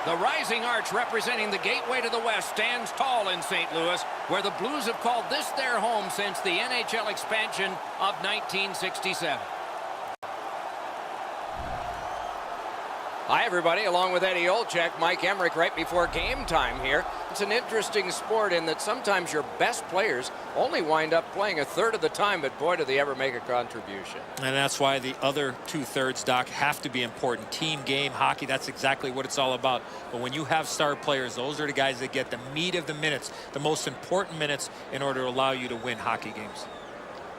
The rising arch representing the gateway to the West stands tall in St. Louis, where the Blues have called this their home since the NHL expansion of 1967. Hi, everybody. Along with Eddie Olczyk, Mike Emmerich right before game time here. It's an interesting sport in that sometimes your best players only wind up playing a third of the time, but boy, do they ever make a contribution. And that's why the other two-thirds, Doc, have to be important. Team game, hockey, that's exactly what it's all about. But when you have star players, those are the guys that get the meat of the minutes, the most important minutes in order to allow you to win hockey games.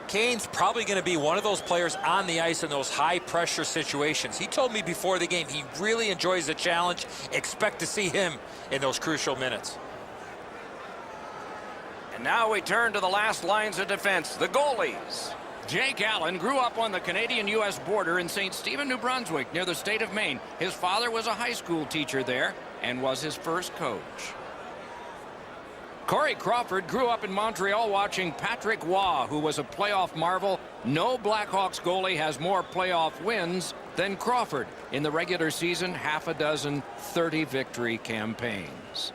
Kane's probably going to be one of those players on the ice in those high-pressure situations. He told me before the game he really enjoys the challenge. Expect to see him in those crucial minutes. And now we turn to the last lines of defense, the goalies. Jake Allen grew up on the Canadian-U.S. border in St. Stephen, New Brunswick, near the state of Maine. His father was a high school teacher there and was his first coach. Corey Crawford grew up in Montreal watching Patrick Roy, who was a playoff marvel. No Blackhawks goalie has more playoff wins than Crawford. In the regular season, half a dozen 30-victory campaigns.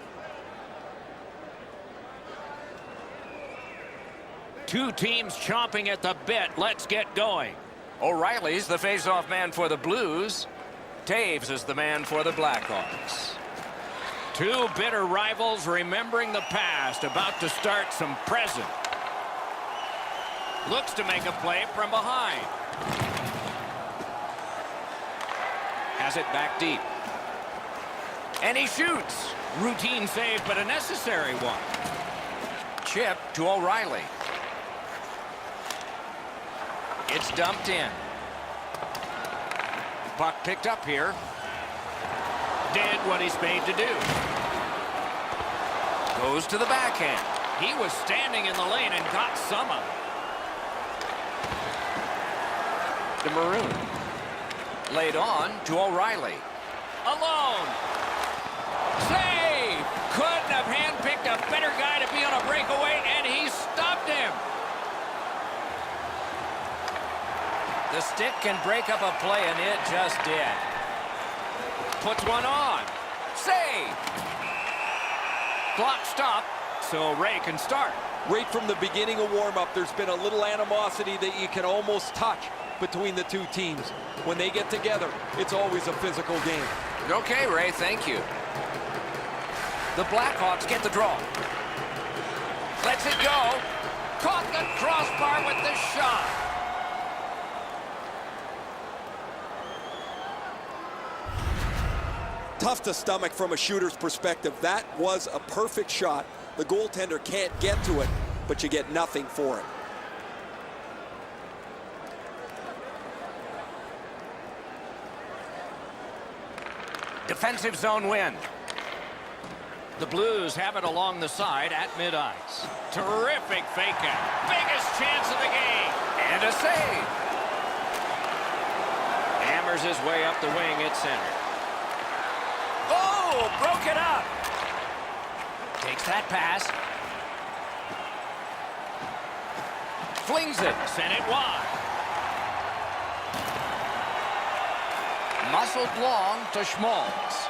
Two teams chomping at the bit. Let's get going. O'Reilly's the face-off man for the Blues. Taves is the man for the Blackhawks. Two bitter rivals remembering the past, about to start some present. Looks to make a play from behind. Has it back deep. And he shoots. Routine save, but a necessary one. Chip to O'Reilly. It's dumped in. Puck picked up here. Did what he's made to do. Goes to the backhand. He was standing in the lane and got some of it. The Maroon. Laid on to O'Reilly. Alone. Save! Couldn't have handpicked a better guy to be on a breakaway, and he stopped him. The stick can break up a play, and it just did. Puts one on. Save! Clock stop, so Ray can start. Right from the beginning of warm-up, there's been a little animosity that you can almost touch between the two teams. When they get together, it's always a physical game. Okay, Ray, thank you. The Blackhawks get the draw. Lets it go. Caught the crossbar with the shot. Tough to stomach from a shooter's perspective. That was a perfect shot. The goaltender can't get to it, but you get nothing for it. Defensive zone win. The Blues have it along the side at mid-ice. Terrific fake out. Biggest chance of the game. And a save. Hammers his way up the wing at center. Oh, broke it up. Takes that pass. Flings it. Sent it wide. Muscled long to Schmaltz.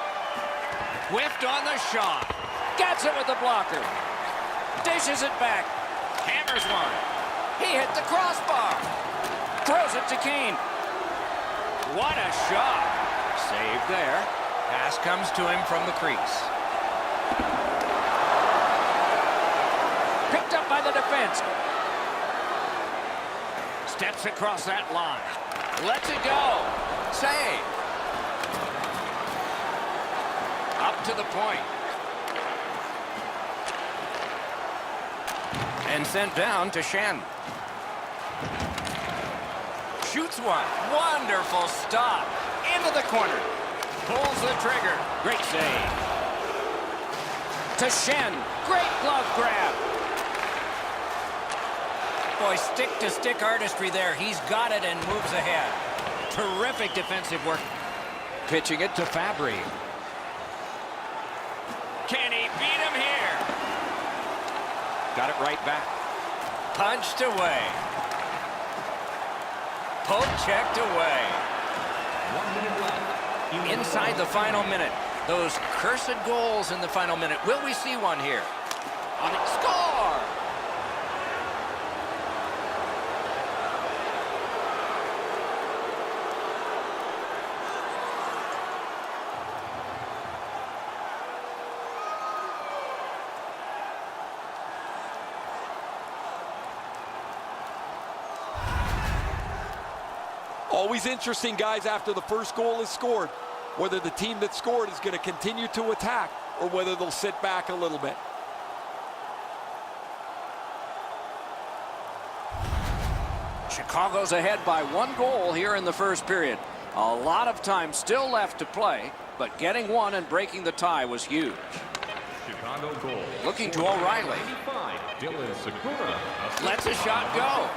Whiffed on the shot. Gets it with the blocker. Dishes it back. Hammers one. He hit the crossbar. Throws it to Kane. What a shot. Saved there. Pass comes to him from the crease. Picked up by the defense. Steps across that line. Lets it go. Save. Up to the point. And sent down to Shen. Shoots one. Wonderful stop. Into the corner. Pulls the trigger. Great save. To Shen. Great glove grab. Boy, stick-to-stick artistry there. He's got it and moves ahead. Terrific defensive work. Pitching it to Fabry. Can he beat him here? Got it right back. Punched away. Poke checked away. 1 minute left. Inside the final minute, Those cursed goals in the final minute. Will we see one here? On it, score! Always interesting, guys, after the first goal is scored, whether the team that scored is going to continue to attack or whether they'll sit back a little bit. Chicago's ahead by 1 goal here in the first period. A lot of time still left to play, but getting one and breaking the tie was huge. Chicago goal. Looking to O'Reilly. Lets a shot go.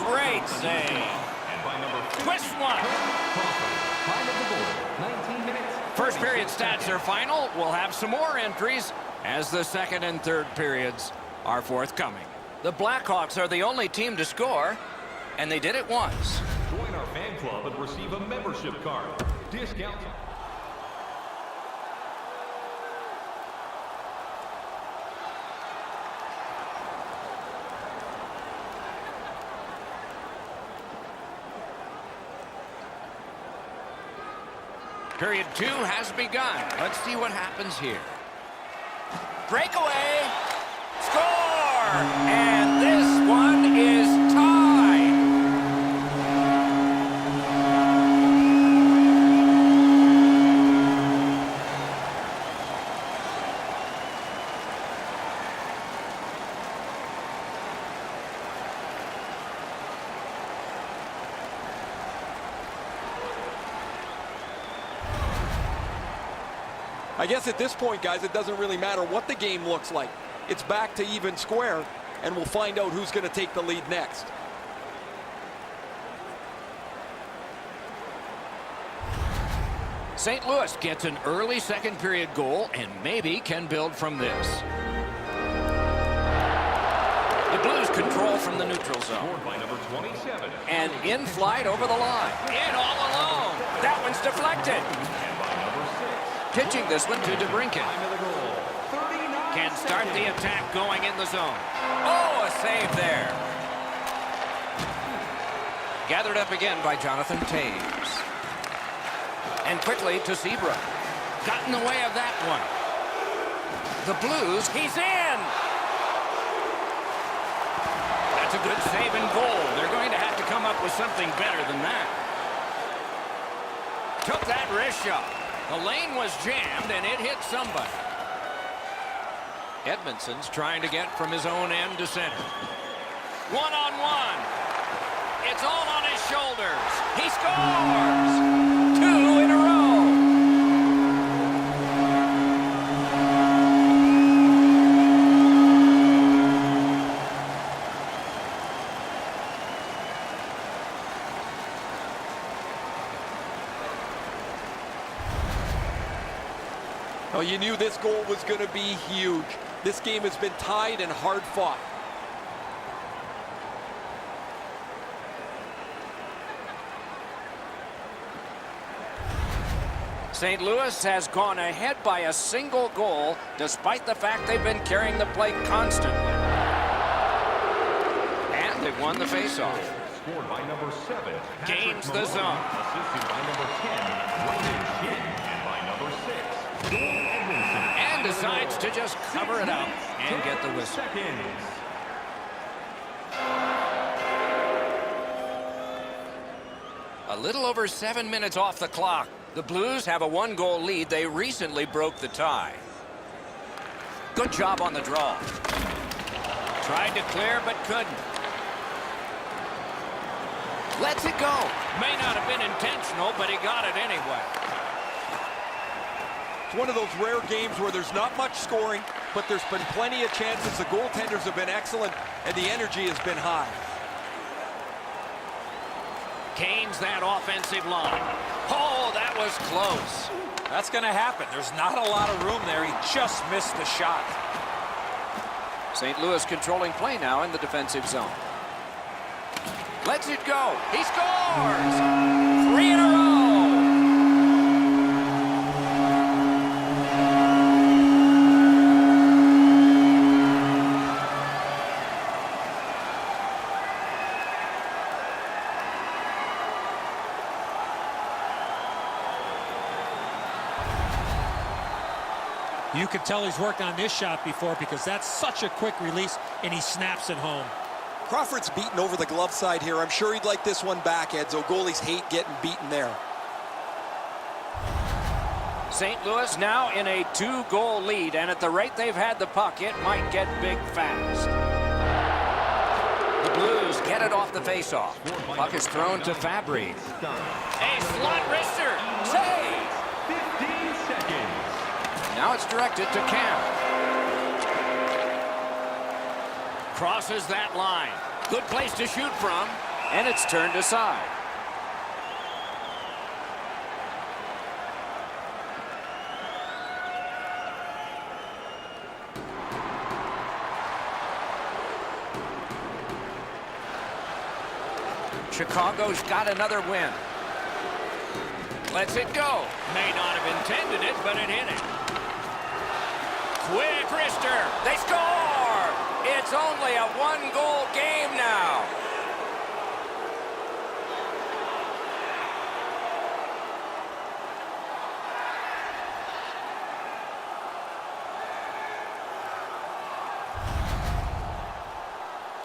Great save. Twist one. First period stats are final. We'll have some more entries as the second and third periods are forthcoming. The Blackhawks are the only team to score, and they did it once. Join our fan club and receive a membership card. Discount. Period 2 has begun. Let's see what happens here. Breakaway. Score! And this one is tied. I guess at this point, guys, it doesn't really matter what the game looks like. It's back to even square, and we'll find out who's going to take the lead next. St. Louis gets an early second period goal and maybe can build from this. The Blues control from the neutral zone. Scored by number 27. And in flight over the line. In all alone. That one's deflected. And by number 6. Pitching this one to DeBrincat. Time of the goal. 39 Can start the seconds. attack going in the zone. Oh, a save there. Gathered up again by Jonathan Taves. And quickly to Zebra. Got in the way of that one. The Blues, he's in! That's a good save and goal. They're going to have to come up with something better than that. Took that wrist shot. The lane was jammed and it hit somebody. Edmondson's trying to get from his own end to center. One-on-one. It's all on his shoulders. He scores! 2 in a row. Well, you knew this goal was going to be huge. This game has been tied and hard fought. St. Louis has gone ahead by a single goal, despite the fact they've been carrying the plate constantly. And they've won the faceoff. Scored by number 7. Gains the Malone. zone. Assisted by number 10. Brandon Shin. And by number 6. Joel Edmondson. And decides to just cover it up and get the whistle. Seconds. A little over 7 minutes off the clock. The Blues have a 1-goal lead. They recently broke the tie. Good job on the draw. Tried to clear, but couldn't. Lets it go. May not have been intentional, but he got it anyway. It's one of those rare games where there's not much scoring, but there's been plenty of chances. The goaltenders have been excellent, and the energy has been high. Canes that offensive line. Oh, that was close. That's going to happen. There's not a lot of room there. He just missed the shot. St. Louis controlling play now in the defensive zone. Lets it go. He scores! 3 in a row. You can tell he's worked on this shot before because that's such a quick release, and he snaps it home. Crawford's beaten over the glove side here. I'm sure he'd like this one back, Edzo. Goalies hate getting beaten there. St. Louis now in a 2-goal lead, and at the rate they've had the puck, it might get big fast. The Blues get it off the faceoff. Puck is thrown to Fabry. A slot wrister. Save! 15 seconds. Now it's directed to Cam. Crosses that line. Good place to shoot from, and it's turned aside. Chicago's got another win. Lets it go. May not have intended it, but it hit it. Quick wrister. They score! It's only a 1-goal game now.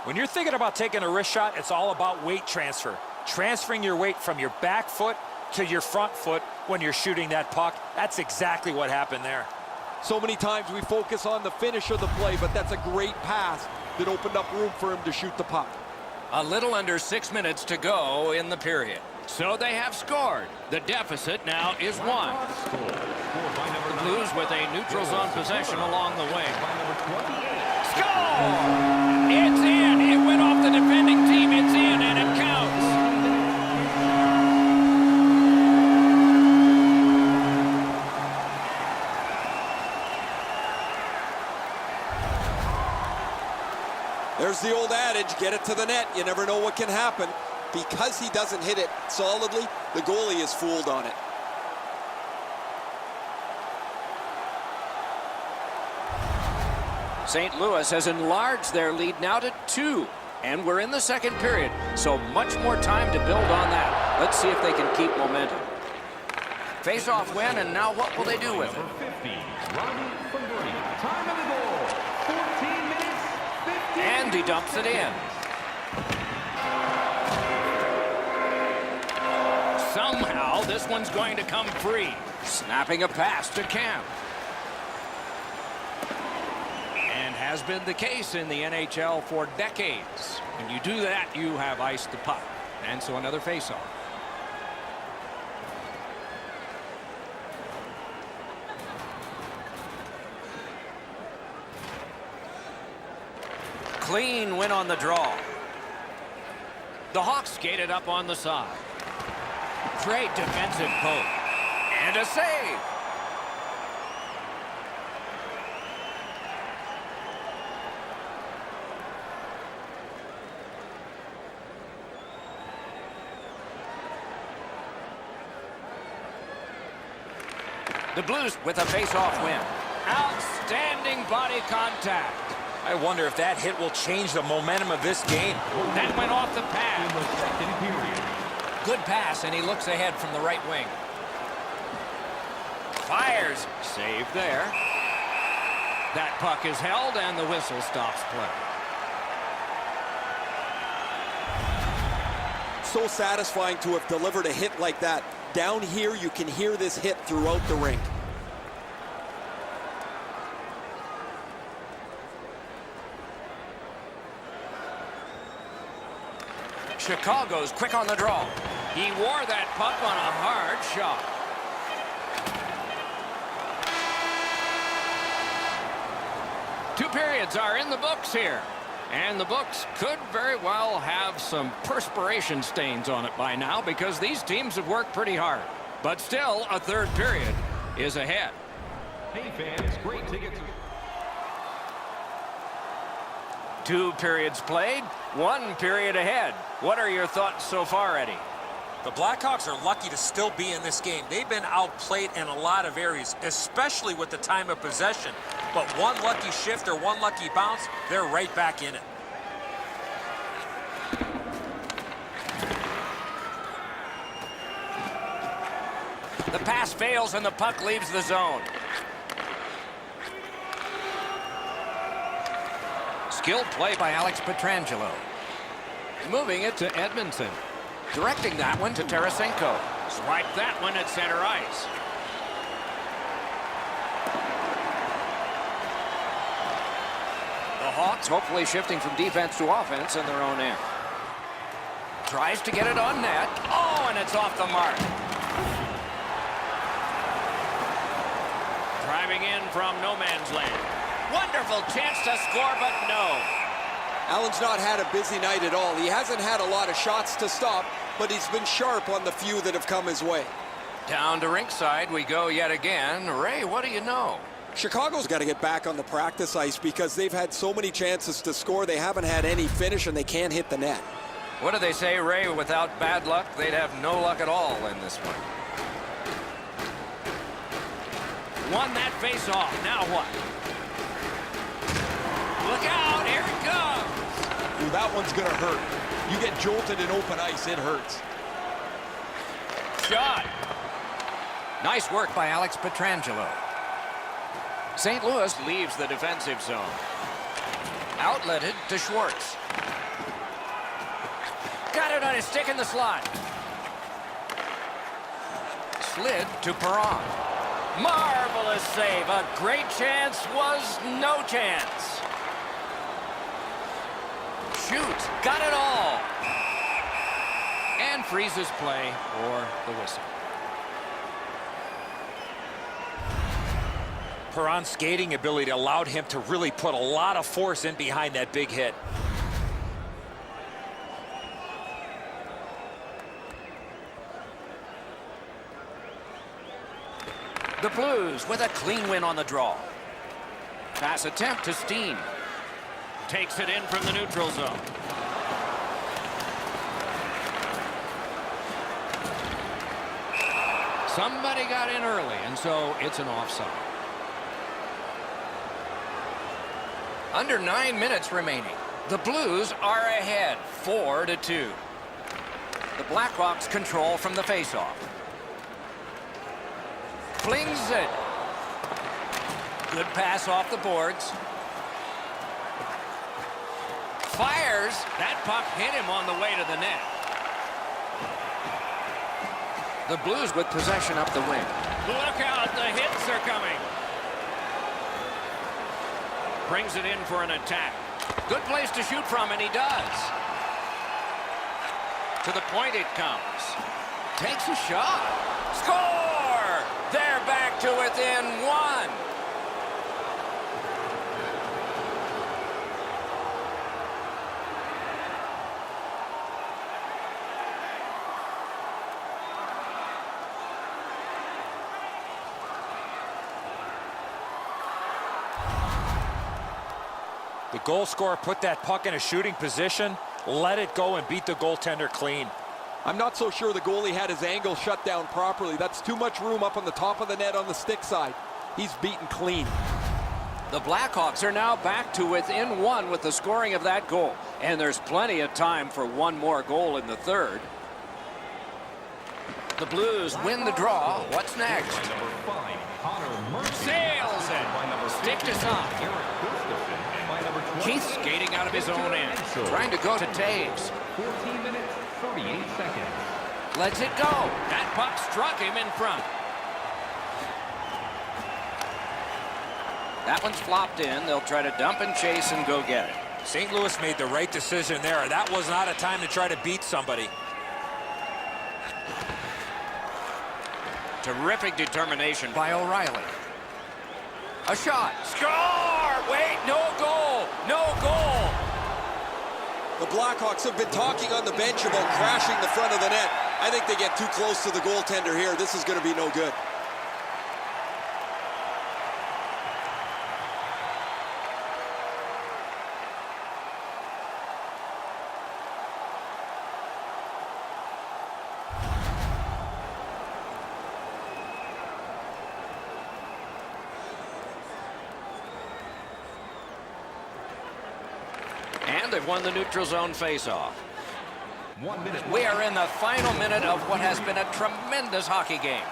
When you're thinking about taking a wrist shot, it's all about weight transfer. Transferring your weight from your back foot to your front foot when you're shooting that puck. That's exactly what happened there. So many times we focus on the finish of the play, but that's a great pass that opened up room for him to shoot the puck. A little under 6 minutes to go in the period. So they have scored. The deficit now is 1. The Blues with a neutral zone possession along the way. Score! It's in. It went off the defending team. It's in, and it counts. There's the old adage, get it to the net. You never know what can happen. Because he doesn't hit it solidly, the goalie is fooled on it. St. Louis has enlarged their lead now to 2. And we're in the second period, so much more time to build on that. Let's see if they can keep momentum. Face-off win, and now what will they do with it? Number 50, Ronnie from break. Time of the goal, 14 minutes, 50. And he dumps it in. Somehow, this one's going to come free. Snapping a pass to Cam. And has been the case in the NHL for decades. When you do that, you have iced the puck. And so another faceoff. Clean win on the draw. The Hawks skated up on the side. Great defensive poke. And a save. The Blues with a face-off win. Outstanding body contact. I wonder if that hit will change the momentum of this game. That went off the pad. In the second period. Good pass, and he looks ahead from the right wing. Fires. Save there. That puck is held, and the whistle stops play. So satisfying to have delivered a hit like that. Down here, you can hear this hit throughout the rink. Chicago's quick on the draw. He wore that puck on a hard shot. Two periods are in the books here. And the books could very well have some perspiration stains on it by now because these teams have worked pretty hard. But still, a third period is ahead. Hey fans, great tickets. 2 periods played, 1 period ahead. What are your thoughts so far, Eddie? The Blackhawks are lucky to still be in this game. They've been outplayed in a lot of areas, especially with the time of possession. But one lucky shift or one lucky bounce, they're right back in it. The pass fails and the puck leaves the zone. Skilled play by Alex Pietrangelo. Moving it to Edmondson. Directing that one to Tarasenko. Swipe that one at center ice. The Hawks hopefully shifting from defense to offense in their own end. Tries to get it on net. Oh, and it's off the mark. Driving in from no man's land. Wonderful chance to score, but no. Allen's not had a busy night at all. He hasn't had a lot of shots to stop, but he's been sharp on the few that have come his way. Down to rinkside we go yet again. Ray, what do you know? Chicago's got to get back on the practice ice because they've had so many chances to score. They haven't had any finish, and they can't hit the net. What do they say, Ray? Without bad luck, they'd have no luck at all in this one. Won that face-off. Now what? Look out. Here it comes. Ooh, that one's going to hurt. You get jolted in open ice, it hurts. Shot. Nice work by Alex Pietrangelo. St. Louis leaves the defensive zone. Outletted to Schwartz. Got it on his stick in the slot. Slid to Perron. Marvelous save. A great chance was no chance. Shoots. Got it all. And freezes play or the whistle. Perron's skating ability allowed him to really put a lot of force in behind that big hit. The Blues with a clean win on the draw. Pass attempt to Steen. Takes it in from the neutral zone. Somebody got in early, and so it's an offside. Under 9 minutes remaining. The Blues are ahead, 4-2. The Blackhawks control from the faceoff. Flings it. Good pass off the boards. Fires. That puck hit him on the way to the net. The Blues with possession up the wing. Look out. The hits are coming. Brings it in for an attack. Good place to shoot from, and he does. To the point it comes. Takes a shot. Score! They're back to within one. The goal scorer put that puck in a shooting position, let it go, and beat the goaltender clean. I'm not so sure the goalie had his angle shut down properly. That's too much room up on the top of the net on the stick side. He's beaten clean. The Blackhawks are now back to within one with the scoring of that goal. And there's plenty of time for one more goal in the third. The Blues win the draw. What's next? Number 5, Connor Murphy. Sails it. Stick to some. Keith skating out of his own end. Trying to go to Taves. 14 minutes, 38 seconds. Lets it go. That puck struck him in front. That one's flopped in. They'll try to dump and chase and go get it. St. Louis made the right decision there. That was not a time to try to beat somebody. Terrific determination by O'Reilly. A shot. Score! Wait, no goal. No goal. The Blackhawks have been talking on the bench about crashing the front of the net. I think they get too close to the goaltender here. This is going to be no good. And they've won the neutral zone faceoff. 1 minute. We are in the final minute of what has been a tremendous hockey game.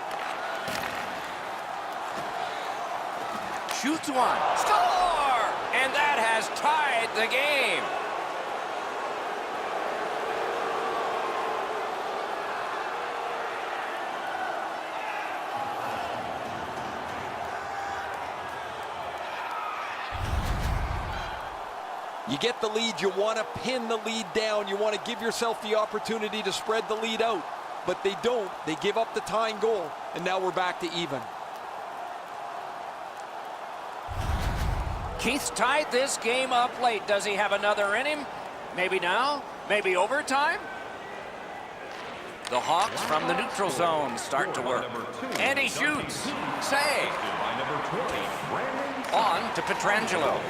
Shoots one. Score! And that has has tied the game. You get the lead, you want to pin the lead down. You want to give yourself the opportunity to spread the lead out. But they don't. They give up the tying goal, and now we're back to even. Keith's tied this game up late. Does he have another in him? Maybe now? Maybe overtime? The Hawks from the neutral zone start to work. And he shoots. Save. On to Pietrangelo.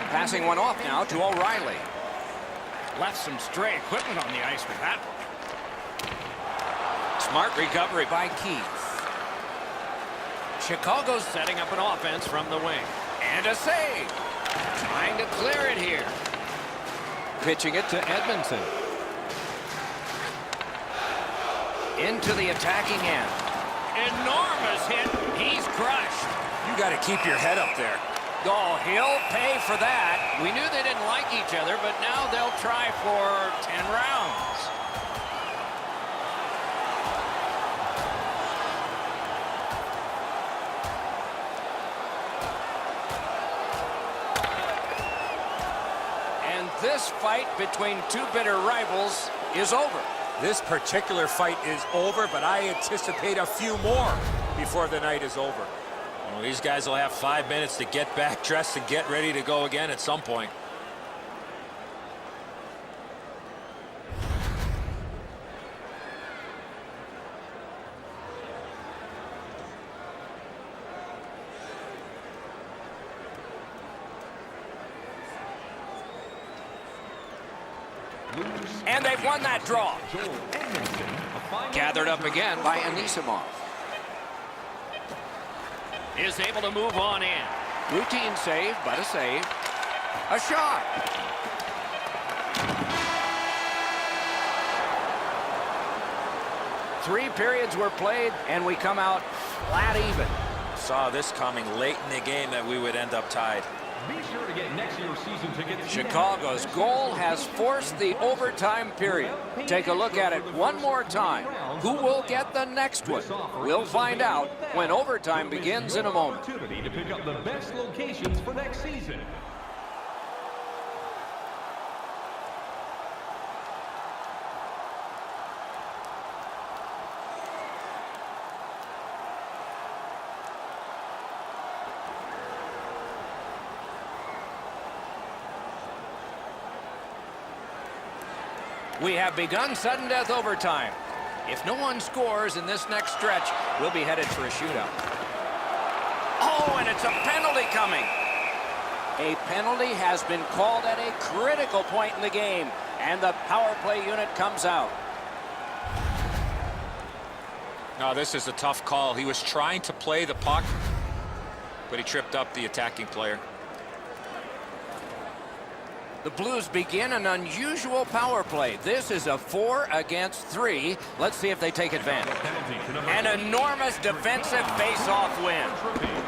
Passing one off now to O'Reilly. Left some stray equipment on the ice with that one. Smart recovery by Keith. Chicago's setting up an offense from the wing. And a save. Trying to clear it here. Pitching it to Edmondson. Into the attacking end. Enormous hit. He's crushed. You got to keep your head up there. Oh, he'll pay for that. We knew they didn't like each other, but now they'll try for 10 rounds. And this fight between two bitter rivals is over. This particular fight is over, but I anticipate a few more before the night is over. Well, these guys will have 5 minutes to get back dressed and get ready to go again at some point. And they've won that draw. Gathered up again by Anisimov. Is able to move on in. Routine save, but a save. A shot. Three periods were played, and we come out flat even. Saw this coming late in the game that we would end up tied. Be sure to get next year's season tickets. Chicago's goal has forced the overtime period. Take a look at it one more time. Who will get the next one? We'll find out when overtime begins in a moment. Opportunity to pick up the best locations for next season. We have begun sudden death overtime. If no one scores in this next stretch, we'll be headed for a shootout. Oh, and it's a penalty coming. A penalty has been called at a critical point in the game, and the power play unit comes out. No, this is a tough call. He was trying to play the puck, but he tripped up the attacking player. The Blues begin an unusual power play. This is a 4 against 3. Let's see if they take advantage. An enormous defensive face-off win.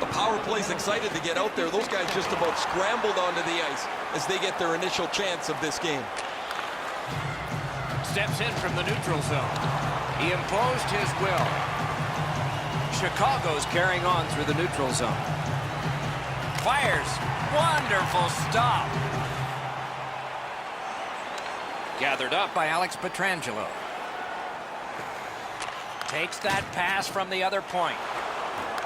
The power play's excited to get out there. Those guys just about scrambled onto the ice as they get their initial chance of this game. Steps in from the neutral zone. He imposed his will. Chicago's carrying on through the neutral zone. Fires. Wonderful stop. Gathered up by Alex Pietrangelo. Takes that pass from the other point.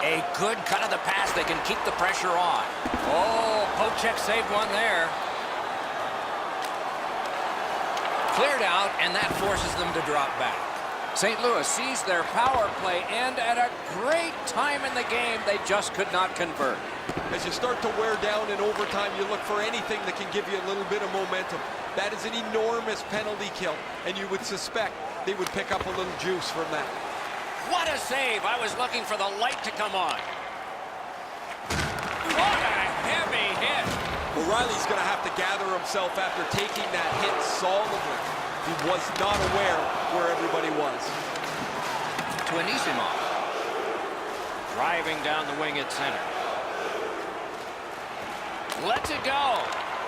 A good cut of the pass. They can keep the pressure on. Oh, Pochek saved one there. Cleared out, and that forces them to drop back. St. Louis sees their power play end at a great time in the game. They just could not convert. As you start to wear down in overtime, you look for anything that can give you a little bit of momentum. That is an enormous penalty kill, and you would suspect they would pick up a little juice from that. What a save. I was looking for the light to come on. What a heavy hit. O'Reilly's going to have to gather himself after taking that hit solidly. He was not aware where everybody was. To Anisimov. Driving down the wing at center. Lets it go.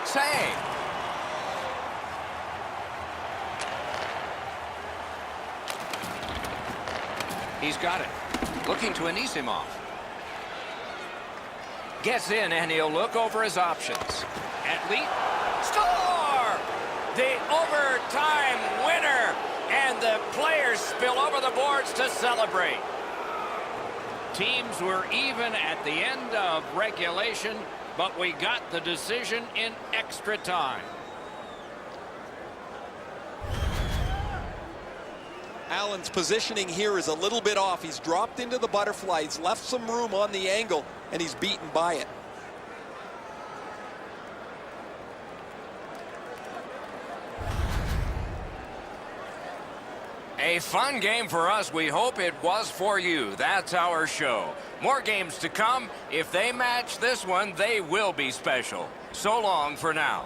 Save. He's got it. Looking to Anisimov. Gets in, and he'll look over his options. Athlete. Score! The overtime winner. And the players spill over the boards to celebrate. Teams were even at the end of regulation, but we got the decision in extra time. Allen's positioning here is a little bit off. He's dropped into the butterfly. He's left some room on the angle, and he's beaten by it. A fun game for us. We hope it was for you. That's our show. More games to come. If they match this one, they will be special. So long for now.